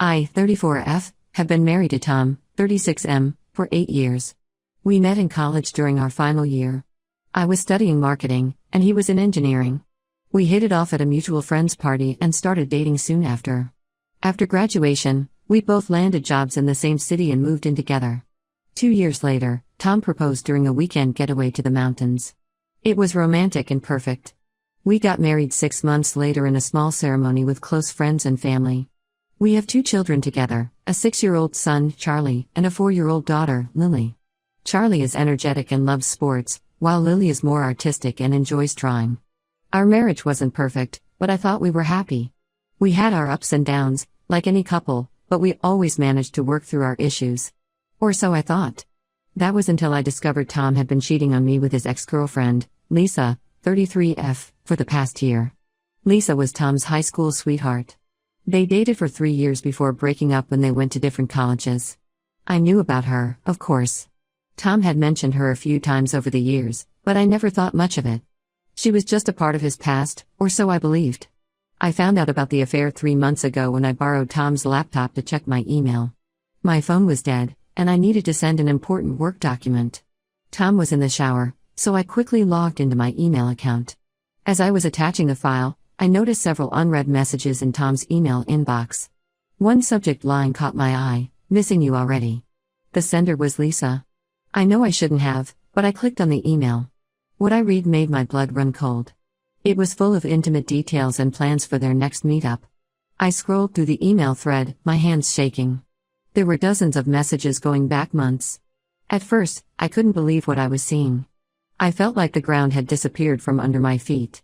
I, 34F, have been married to Tom, 36M, for 8 years. We met in college during our final year. I was studying marketing, and he was in engineering. We hit it off at a mutual friends party and started dating soon after. After graduation, we both landed jobs in the same city and moved in together. 2 years later, Tom proposed during a weekend getaway to the mountains. It was romantic and perfect. We got married 6 months later in a small ceremony with close friends and family. We have 2 children together, a 6-year-old son, Charlie, and a 4-year-old daughter, Lily. Charlie is energetic and loves sports, while Lily is more artistic and enjoys drawing. Our marriage wasn't perfect, but I thought we were happy. We had our ups and downs, like any couple, but we always managed to work through our issues. Or so I thought. That was until I discovered Tom had been cheating on me with his ex-girlfriend, Lisa, 33F, for the past year. Lisa was Tom's high school sweetheart. They dated for 3 years before breaking up when they went to different colleges. I knew about her, of course. Tom had mentioned her a few times over the years, but I never thought much of it. She was just a part of his past, or so I believed. I found out about the affair 3 months ago when I borrowed Tom's laptop to check my email. My phone was dead, and I needed to send an important work document. Tom was in the shower, so I quickly logged into my email account. As I was attaching the file, I noticed several unread messages in Tom's email inbox. One subject line caught my eye: "Missing you already." The sender was Lisa. I know I shouldn't have, but I clicked on the email. What I read made my blood run cold. It was full of intimate details and plans for their next meetup. I scrolled through the email thread, my hands shaking. There were dozens of messages going back months. At first, I couldn't believe what I was seeing. I felt like the ground had disappeared from under my feet.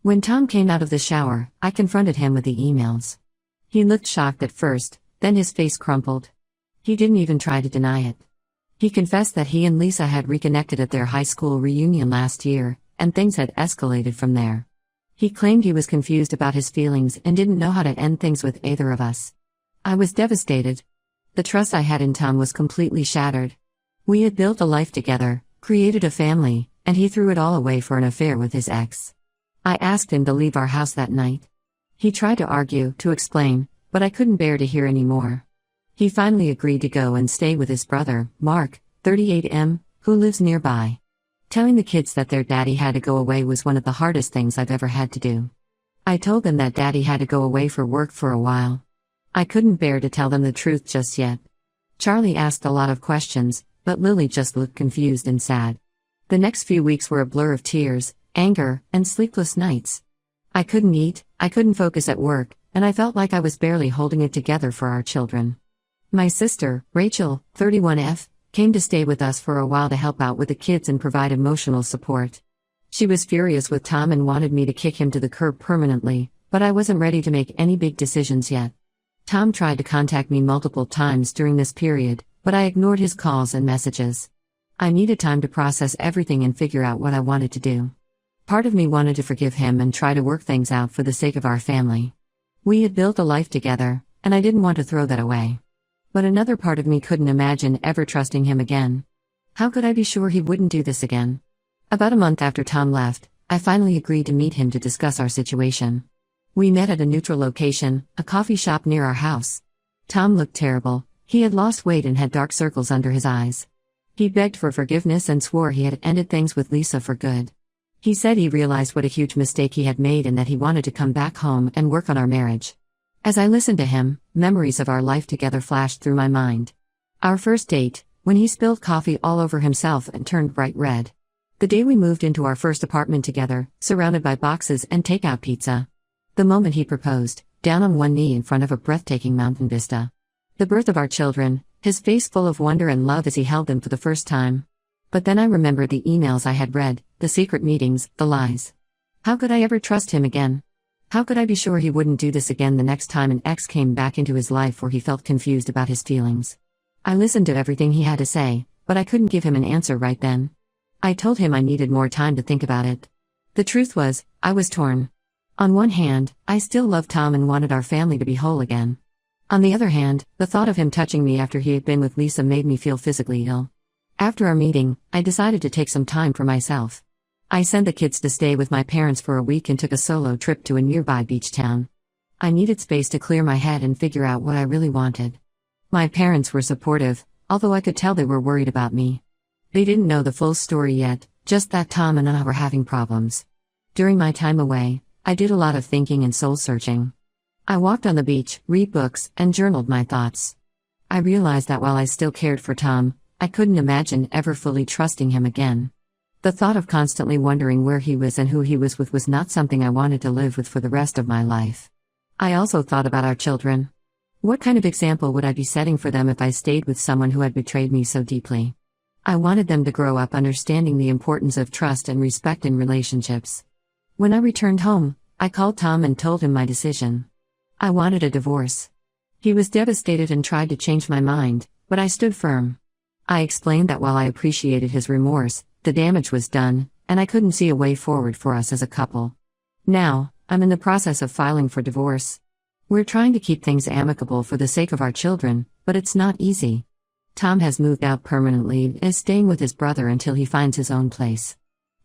When Tom came out of the shower, I confronted him with the emails. He looked shocked at first, then his face crumpled. He didn't even try to deny it. He confessed that he and Lisa had reconnected at their high school reunion last year, and things had escalated from there. He claimed he was confused about his feelings and didn't know how to end things with either of us. I was devastated. The trust I had in Tom was completely shattered. We had built a life together, created a family, and he threw it all away for an affair with his ex. I asked him to leave our house that night. He tried to argue, to explain, but I couldn't bear to hear any more. He finally agreed to go and stay with his brother, Mark, 38M, who lives nearby. Telling the kids that their daddy had to go away was one of the hardest things I've ever had to do. I told them that daddy had to go away for work for a while. I couldn't bear to tell them the truth just yet. Charlie asked a lot of questions, but Lily just looked confused and sad. The next few weeks were a blur of tears, anger, and sleepless nights. I couldn't eat, I couldn't focus at work, and I felt like I was barely holding it together for our children. My sister, Rachel, 31F, came to stay with us for a while to help out with the kids and provide emotional support. She was furious with Tom and wanted me to kick him to the curb permanently, but I wasn't ready to make any big decisions yet. Tom tried to contact me multiple times during this period, but I ignored his calls and messages. I needed time to process everything and figure out what I wanted to do. Part of me wanted to forgive him and try to work things out for the sake of our family. We had built a life together, and I didn't want to throw that away. But another part of me couldn't imagine ever trusting him again. How could I be sure he wouldn't do this again? About a month after Tom left, I finally agreed to meet him to discuss our situation. We met at a neutral location, a coffee shop near our house. Tom looked terrible. He had lost weight and had dark circles under his eyes. He begged for forgiveness and swore he had ended things with Lisa for good. He said he realized what a huge mistake he had made and that he wanted to come back home and work on our marriage. As I listened to him, memories of our life together flashed through my mind. Our first date, when he spilled coffee all over himself and turned bright red. The day we moved into our first apartment together, surrounded by boxes and takeout pizza. The moment he proposed, down on one knee in front of a breathtaking mountain vista. The birth of our children, his face full of wonder and love as he held them for the first time. But then I remembered the emails I had read, the secret meetings, the lies. How could I ever trust him again? How could I be sure he wouldn't do this again the next time an ex came back into his life or he felt confused about his feelings? I listened to everything he had to say, but I couldn't give him an answer right then. I told him I needed more time to think about it. The truth was, I was torn. On one hand, I still loved Tom and wanted our family to be whole again. On the other hand, the thought of him touching me after he had been with Lisa made me feel physically ill. After our meeting, I decided to take some time for myself. I sent the kids to stay with my parents for a week and took a solo trip to a nearby beach town. I needed space to clear my head and figure out what I really wanted. My parents were supportive, although I could tell they were worried about me. They didn't know the full story yet, just that Tom and I were having problems. During my time away, I did a lot of thinking and soul-searching. I walked on the beach, read books, and journaled my thoughts. I realized that while I still cared for Tom, I couldn't imagine ever fully trusting him again. The thought of constantly wondering where he was and who he was with was not something I wanted to live with for the rest of my life. I also thought about our children. What kind of example would I be setting for them if I stayed with someone who had betrayed me so deeply? I wanted them to grow up understanding the importance of trust and respect in relationships. When I returned home, I called Tom and told him my decision. I wanted a divorce. He was devastated and tried to change my mind, but I stood firm. I explained that while I appreciated his remorse, the damage was done, and I couldn't see a way forward for us as a couple. Now, I'm in the process of filing for divorce. We're trying to keep things amicable for the sake of our children, but it's not easy. Tom has moved out permanently and is staying with his brother until he finds his own place.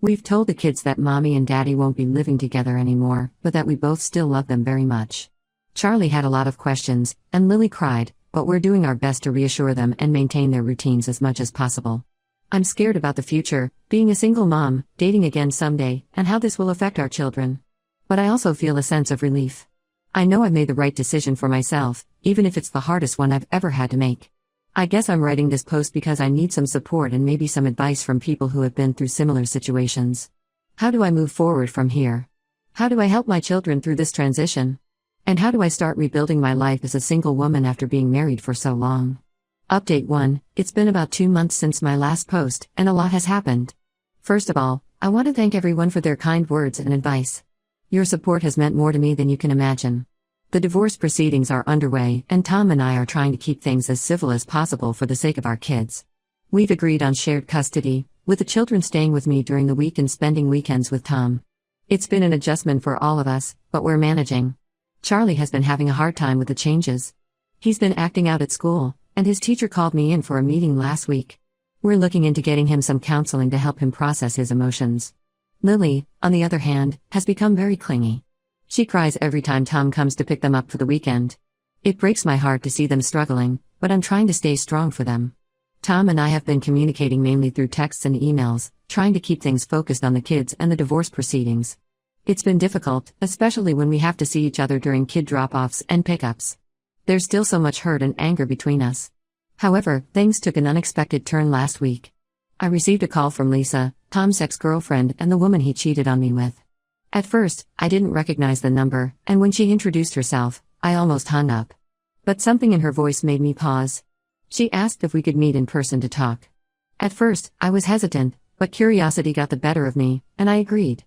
We've told the kids that Mommy and Daddy won't be living together anymore, but that we both still love them very much. Charlie had a lot of questions, and Lily cried, but we're doing our best to reassure them and maintain their routines as much as possible. I'm scared about the future, being a single mom, dating again someday, and how this will affect our children. But I also feel a sense of relief. I know I've made the right decision for myself, even if it's the hardest one I've ever had to make. I guess I'm writing this post because I need some support and maybe some advice from people who have been through similar situations. How do I move forward from here? How do I help my children through this transition? And how do I start rebuilding my life as a single woman after being married for so long? Update 1, it's been about 2 months since my last post, and a lot has happened. First of all, I want to thank everyone for their kind words and advice. Your support has meant more to me than you can imagine. The divorce proceedings are underway, and Tom and I are trying to keep things as civil as possible for the sake of our kids. We've agreed on shared custody, with the children staying with me during the week and spending weekends with Tom. It's been an adjustment for all of us, but we're managing. Charlie has been having a hard time with the changes. He's been acting out at school, and his teacher called me in for a meeting last week. We're looking into getting him some counseling to help him process his emotions. Lily, on the other hand, has become very clingy. She cries every time Tom comes to pick them up for the weekend. It breaks my heart to see them struggling, but I'm trying to stay strong for them. Tom and I have been communicating mainly through texts and emails, trying to keep things focused on the kids and the divorce proceedings. It's been difficult, especially when we have to see each other during kid drop-offs and pickups. There's still so much hurt and anger between us. However, things took an unexpected turn last week. I received a call from Lisa, Tom's ex-girlfriend and the woman he cheated on me with. At first, I didn't recognize the number, and when she introduced herself, I almost hung up. But something in her voice made me pause. She asked if we could meet in person to talk. At first, I was hesitant, but curiosity got the better of me, and I agreed.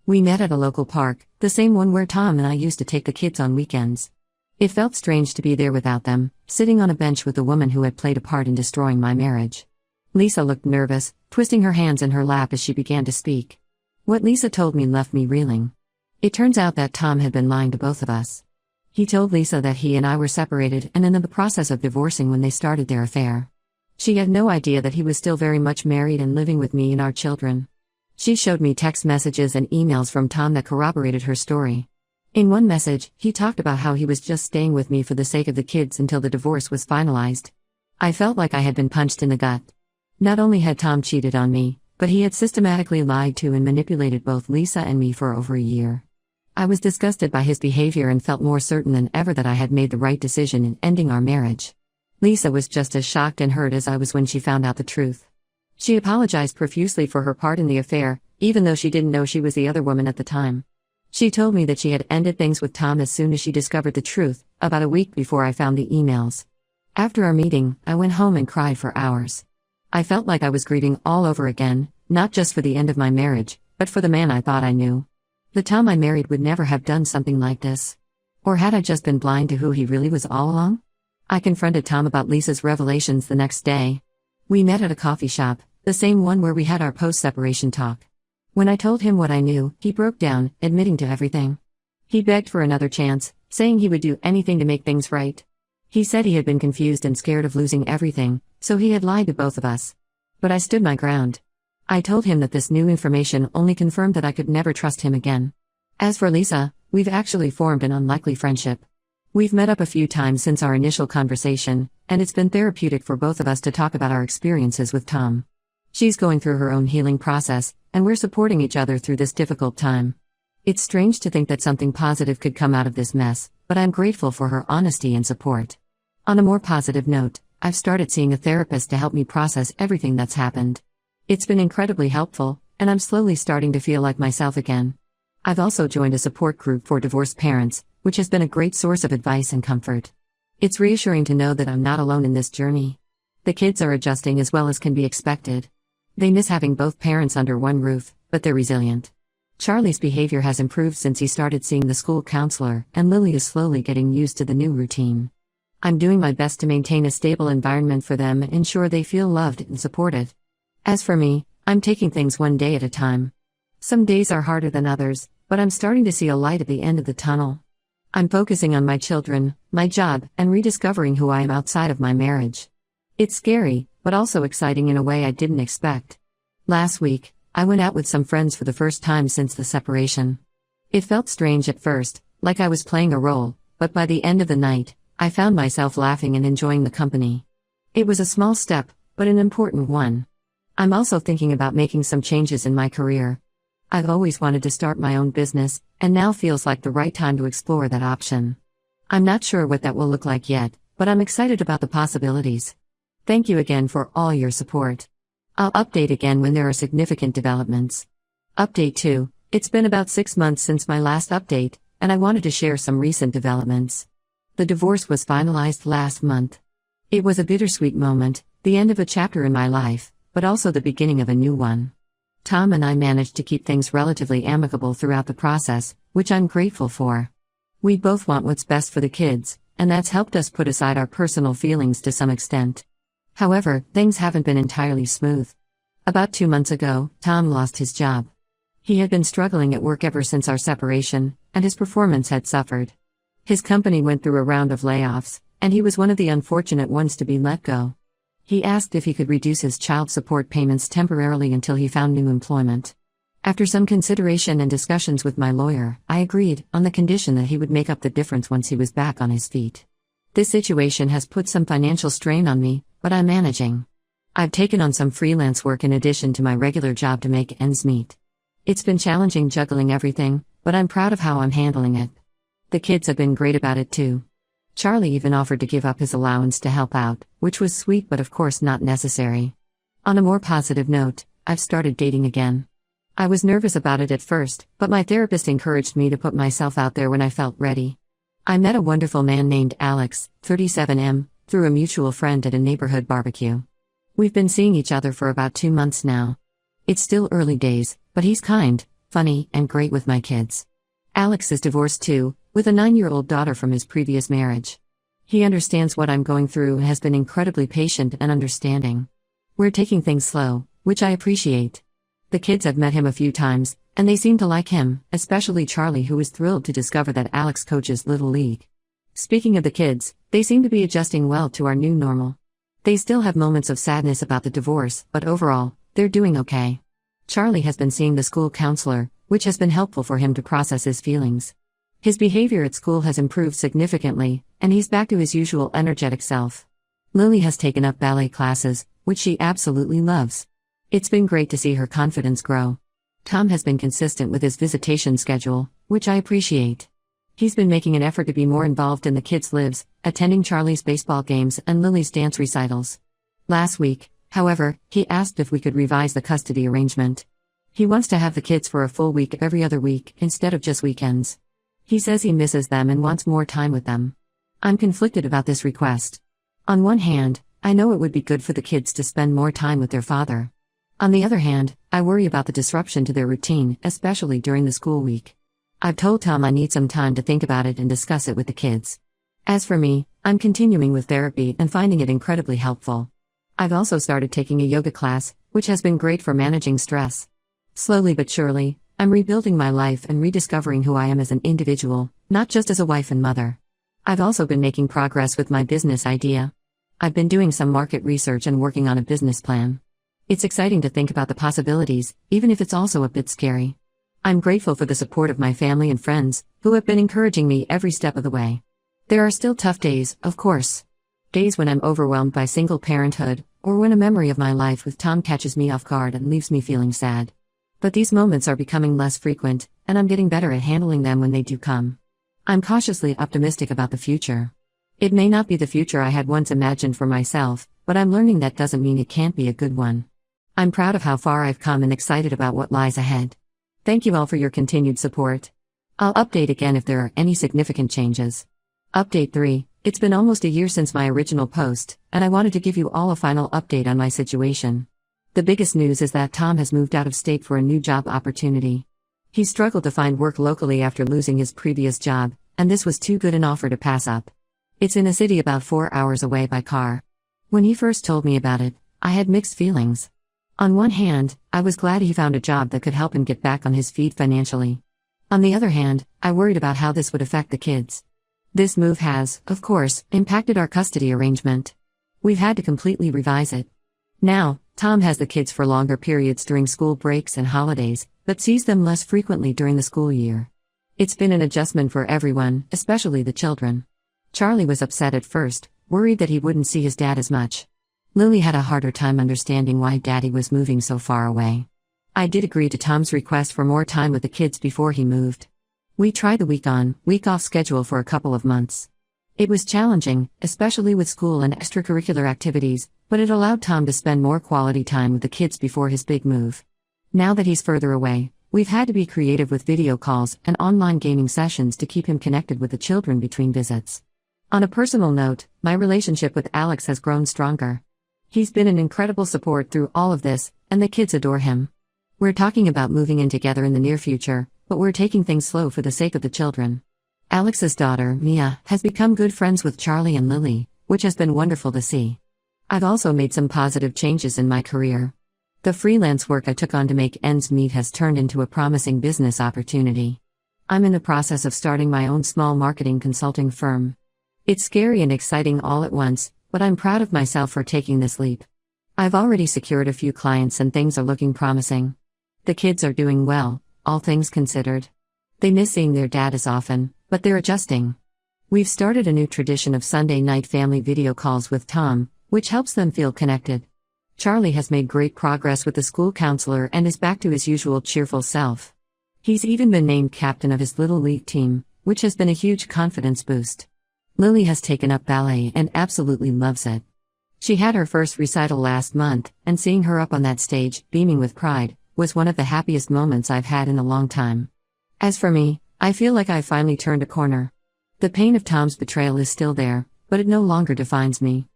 We met at a local park, the same one where Tom and I used to take the kids on weekends. It felt strange to be there without them, sitting on a bench with the woman who had played a part in destroying my marriage. Lisa looked nervous, twisting her hands in her lap as she began to speak. What Lisa told me left me reeling. It turns out that Tom had been lying to both of us. He told Lisa that he and I were separated and in the process of divorcing when they started their affair. She had no idea that he was still very much married and living with me and our children. She showed me text messages and emails from Tom that corroborated her story. In one message, he talked about how he was just staying with me for the sake of the kids until the divorce was finalized. I felt like I had been punched in the gut. Not only had Tom cheated on me, but he had systematically lied to and manipulated both Lisa and me for over a year. I was disgusted by his behavior and felt more certain than ever that I had made the right decision in ending our marriage. Lisa was just as shocked and hurt as I was when she found out the truth. She apologized profusely for her part in the affair, even though she didn't know she was the other woman at the time. She told me that she had ended things with Tom as soon as she discovered the truth, about a week before I found the emails. After our meeting, I went home and cried for hours. I felt like I was grieving all over again, not just for the end of my marriage, but for the man I thought I knew. The Tom I married would never have done something like this. Or had I just been blind to who he really was all along? I confronted Tom about Lisa's revelations the next day. We met at a coffee shop, the same one where we had our post-separation talk. When I told him what I knew, he broke down, admitting to everything. He begged for another chance, saying he would do anything to make things right. He said he had been confused and scared of losing everything, so he had lied to both of us. But I stood my ground. I told him that this new information only confirmed that I could never trust him again. As for Lisa, we've actually formed an unlikely friendship. We've met up a few times since our initial conversation, and it's been therapeutic for both of us to talk about our experiences with Tom. She's going through her own healing process, and we're supporting each other through this difficult time. It's strange to think that something positive could come out of this mess, but I'm grateful for her honesty and support. On a more positive note, I've started seeing a therapist to help me process everything that's happened. It's been incredibly helpful, and I'm slowly starting to feel like myself again. I've also joined a support group for divorced parents, which has been a great source of advice and comfort. It's reassuring to know that I'm not alone in this journey. The kids are adjusting as well as can be expected. They miss having both parents under one roof, but they're resilient. Charlie's behavior has improved since he started seeing the school counselor, and Lily is slowly getting used to the new routine. I'm doing my best to maintain a stable environment for them and ensure they feel loved and supported. As for me, I'm taking things one day at a time. Some days are harder than others, but I'm starting to see a light at the end of the tunnel. I'm focusing on my children, my job, and rediscovering who I am outside of my marriage. It's scary, but also exciting in a way I didn't expect. Last week, I went out with some friends for the first time since the separation. It felt strange at first, like I was playing a role, but by the end of the night, I found myself laughing and enjoying the company. It was a small step, but an important one. I'm also thinking about making some changes in my career. I've always wanted to start my own business, and now feels like the right time to explore that option. I'm not sure what that will look like yet, but I'm excited about the possibilities. Thank you again for all your support. I'll update again when there are significant developments. Update 2. It's been about 6 months since my last update, and I wanted to share some recent developments. The divorce was finalized last month. It was a bittersweet moment, the end of a chapter in my life, but also the beginning of a new one. Tom and I managed to keep things relatively amicable throughout the process, which I'm grateful for. We both want what's best for the kids, and that's helped us put aside our personal feelings to some extent. However, things haven't been entirely smooth. About 2 months ago, Tom lost his job. He had been struggling at work ever since our separation, and his performance had suffered. His company went through a round of layoffs, and he was one of the unfortunate ones to be let go. He asked if he could reduce his child support payments temporarily until he found new employment. After some consideration and discussions with my lawyer, I agreed, on the condition that he would make up the difference once he was back on his feet. This situation has put some financial strain on me, but I'm managing. I've taken on some freelance work in addition to my regular job to make ends meet. It's been challenging juggling everything, but I'm proud of how I'm handling it. The kids have been great about it too. Charlie even offered to give up his allowance to help out, which was sweet but of course not necessary. On a more positive note, I've started dating again. I was nervous about it at first, but my therapist encouraged me to put myself out there when I felt ready. I met a wonderful man named Alex, 37M, through a mutual friend at a neighborhood barbecue. We've been seeing each other for about 2 months now. It's still early days, but he's kind, funny, and great with my kids. Alex is divorced too, with a 9-year-old daughter from his previous marriage. He understands what I'm going through and has been incredibly patient and understanding. We're taking things slow, which I appreciate. The kids have met him a few times, and they seem to like him, especially Charlie, who is thrilled to discover that Alex coaches Little League. Speaking of the kids, they seem to be adjusting well to our new normal. They still have moments of sadness about the divorce, but overall, they're doing okay. Charlie has been seeing the school counselor, which has been helpful for him to process his feelings. His behavior at school has improved significantly, and he's back to his usual energetic self. Lily has taken up ballet classes, which she absolutely loves. It's been great to see her confidence grow. Tom has been consistent with his visitation schedule, which I appreciate. He's been making an effort to be more involved in the kids' lives, attending Charlie's baseball games and Lily's dance recitals. Last week, however, he asked if we could revise the custody arrangement. He wants to have the kids for a full week every other week, instead of just weekends. He says he misses them and wants more time with them. I'm conflicted about this request. On one hand, I know it would be good for the kids to spend more time with their father. On the other hand, I worry about the disruption to their routine, especially during the school week. I've told Tom I need some time to think about it and discuss it with the kids. As for me, I'm continuing with therapy and finding it incredibly helpful. I've also started taking a yoga class, which has been great for managing stress. Slowly but surely, I'm rebuilding my life and rediscovering who I am as an individual, not just as a wife and mother. I've also been making progress with my business idea. I've been doing some market research and working on a business plan. It's exciting to think about the possibilities, even if it's also a bit scary. I'm grateful for the support of my family and friends, who have been encouraging me every step of the way. There are still tough days, of course. Days when I'm overwhelmed by single parenthood, or when a memory of my life with Tom catches me off guard and leaves me feeling sad. But these moments are becoming less frequent, and I'm getting better at handling them when they do come. I'm cautiously optimistic about the future. It may not be the future I had once imagined for myself, but I'm learning that doesn't mean it can't be a good one. I'm proud of how far I've come and excited about what lies ahead. Thank you all for your continued support. I'll update again if there are any significant changes. Update 3. It's been almost a year since my original post, and I wanted to give you all a final update on my situation. The biggest news is that Tom has moved out of state for a new job opportunity. He struggled to find work locally after losing his previous job, and this was too good an offer to pass up. It's in a city about 4 hours away by car. When he first told me about it, I had mixed feelings. On one hand, I was glad he found a job that could help him get back on his feet financially. On the other hand, I worried about how this would affect the kids. This move has, of course, impacted our custody arrangement. We've had to completely revise it. Now, Tom has the kids for longer periods during school breaks and holidays, but sees them less frequently during the school year. It's been an adjustment for everyone, especially the children. Charlie was upset at first, worried that he wouldn't see his dad as much. Lily had a harder time understanding why Daddy was moving so far away. I did agree to Tom's request for more time with the kids before he moved. We tried the week-on, week-off schedule for a couple of months. It was challenging, especially with school and extracurricular activities, but it allowed Tom to spend more quality time with the kids before his big move. Now that he's further away, we've had to be creative with video calls and online gaming sessions to keep him connected with the children between visits. On a personal note, my relationship with Alex has grown stronger. He's been an incredible support through all of this, and the kids adore him. We're talking about moving in together in the near future, but we're taking things slow for the sake of the children. Alex's daughter, Mia, has become good friends with Charlie and Lily, which has been wonderful to see. I've also made some positive changes in my career. The freelance work I took on to make ends meet has turned into a promising business opportunity. I'm in the process of starting my own small marketing consulting firm. It's scary and exciting all at once, but I'm proud of myself for taking this leap. I've already secured a few clients and things are looking promising. The kids are doing well, all things considered. They miss seeing their dad as often, but they're adjusting. We've started a new tradition of Sunday night family video calls with Tom, which helps them feel connected. Charlie has made great progress with the school counselor and is back to his usual cheerful self. He's even been named captain of his little league team, which has been a huge confidence boost. Lily has taken up ballet and absolutely loves it. She had her first recital last month, and seeing her up on that stage, beaming with pride, was one of the happiest moments I've had in a long time. As for me, I feel like I finally turned a corner. The pain of Tom's betrayal is still there, but it no longer defines me.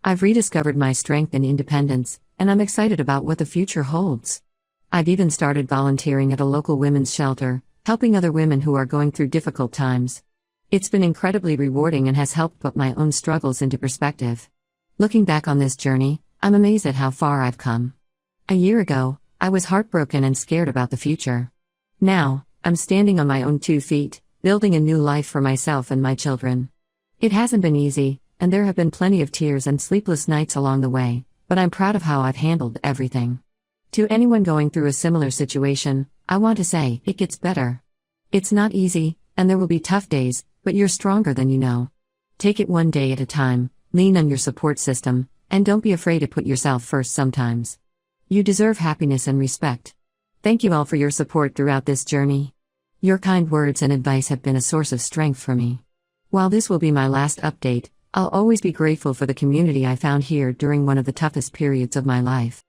I've rediscovered my strength and independence, and I'm excited about what the future holds. I've even started volunteering at a local women's shelter, helping other women who are going through difficult times. It's been incredibly rewarding and has helped put my own struggles into perspective. Looking back on this journey, I'm amazed at how far I've come. A year ago, I was heartbroken and scared about the future. Now, I'm standing on my own 2 feet, building a new life for myself and my children. It hasn't been easy, and there have been plenty of tears and sleepless nights along the way, but I'm proud of how I've handled everything. To anyone going through a similar situation, I want to say, it gets better. It's not easy, and there will be tough days, but you're stronger than you know. Take it one day at a time, lean on your support system, and don't be afraid to put yourself first sometimes. You deserve happiness and respect. Thank you all for your support throughout this journey. Your kind words and advice have been a source of strength for me. While this will be my last update, I'll always be grateful for the community I found here during one of the toughest periods of my life.